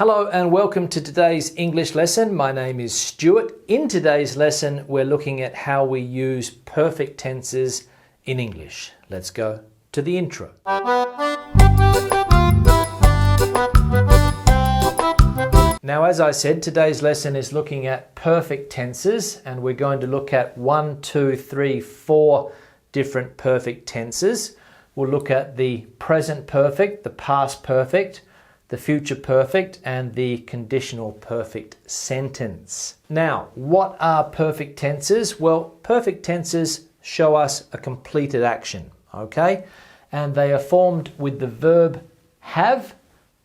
Hello and welcome to today's English lesson. My name is Stuart. In today's lesson, we're looking at how we use perfect tenses in English. Let's go to the intro. Now, as I said, today's lesson is looking at perfect tenses, and we're going to look at 4 different perfect tenses. We'll look at the present perfect, the past perfect, the future perfect, and the conditional perfect sentence. Now, what are perfect tenses? Well, perfect tenses show us a completed action, okay? And they are formed with the verb have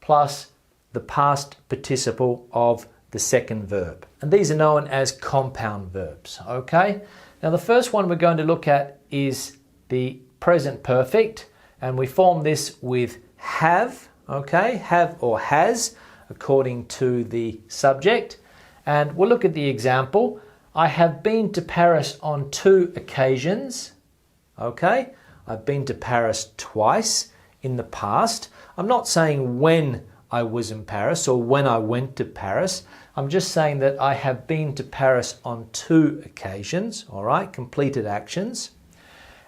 plus the past participle of the second verb. And these are known as compound verbs, okay? Now, the first one we're going to look at is the present perfect, and we form this with have. Okay, have or has, according to the subject. And we'll look at the example. I have been to Paris on 2 occasions. Okay, I've been to Paris twice in the past. I'm not saying when I was in Paris or when I went to Paris. I'm just saying that I have been to Paris on 2 occasions, all right, completed actions.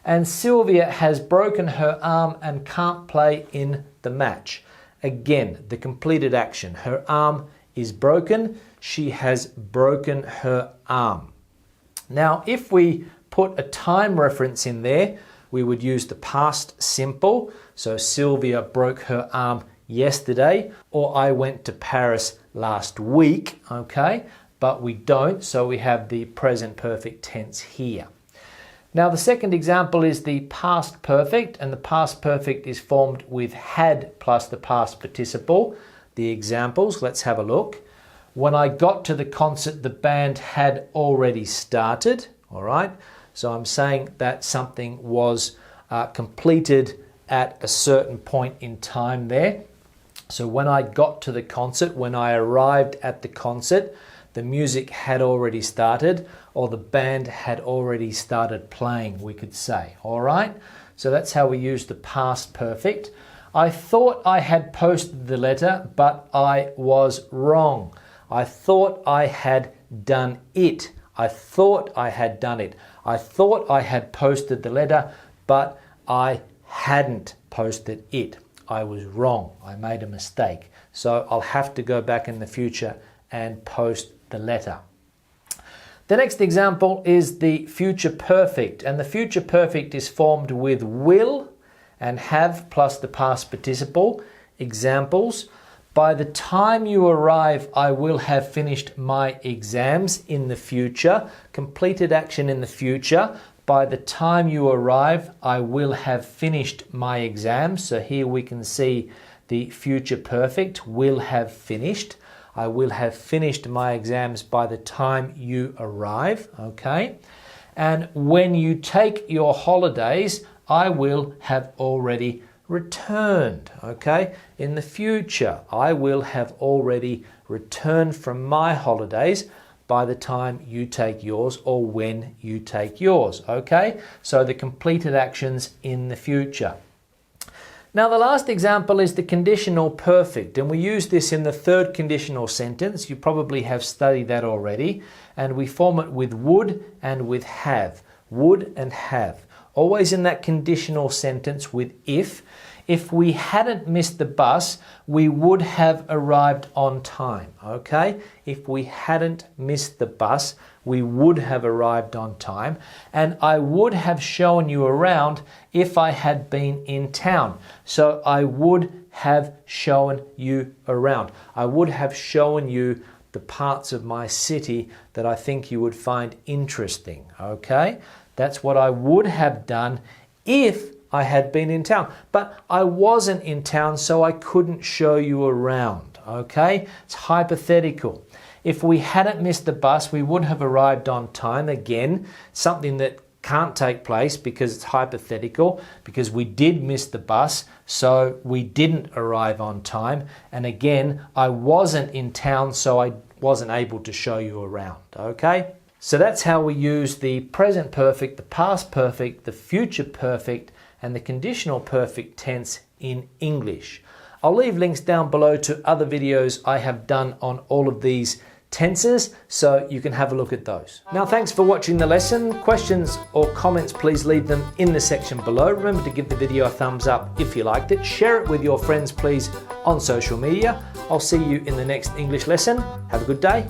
And Sylvia has broken her arm and can't play in the match. Again, the completed action. Her arm is broken. She has broken her arm. Now, if we put a time reference in there, we would use the past simple. So Sylvia broke her arm yesterday, or I went to Paris last week, okay? But we don't, so we have the present perfect tense here. Now, the second example is the past perfect, and the past perfect is formed with had plus the past participle. The examples, let's have a look. When I got to the concert, the band had already started, all right? So I'm saying that something was completed at a certain point in time there. So when I got to the concert, when I arrived at the concert, the music had already started, or the band had already started playing, we could say. All right? So that's how we use the past perfect. I thought I had posted the letter, but I was wrong. I thought I had done it. I thought I had done it. I thought I had posted the letter, but I hadn't posted it. I was wrong. I made a mistake. So I'll have to go back in the future and post the letter. The next example is the future perfect, and the future perfect is formed with will and have plus the past participle. Examples: by the time you arrive, I will have finished my exams in the future. Completed action in the future. By the time you arrive, I will have finished my exams. So here we can see the future perfect, will have finished. I will have finished my exams by the time you arrive, okay? And when you take your holidays, I will have already returned, okay? In the future, I will have already returned from my holidays by the time you take yours, or when you take yours, okay? So the completed actions in the future. Now, the last example is the conditional perfect, and we use this in the third conditional sentence. You probably have studied that already, and we form it with would and with have. Would and have. Always in that conditional sentence with if. If we hadn't missed the bus, we would have arrived on time, okay? If we hadn't missed the bus, we would have arrived on time. And I would have shown you around if I had been in town. So I would have shown you around. I would have shown you the parts of my city that I think you would find interesting, okay? That's what I would have done if I had been in town. But I wasn't in town, so I couldn't show you around, okay? It's hypothetical. If we hadn't missed the bus, we would have arrived on time. Again, something that can't take place because it's hypothetical, because we did miss the bus, so we didn't arrive on time. And again, I wasn't in town, so I wasn't able to show you around, okay? So that's how we use the present perfect, the past perfect, the future perfect, and the conditional perfect tense in English. I'll leave links down below to other videos I have done on all of these tenses, so you can have a look at those. Now, thanks for watching the lesson. Questions or comments, please leave them in the section below. Remember to give the video a thumbs up if you liked it. Share it with your friends, please, on social media. I'll see you in the next English lesson. Have a good day.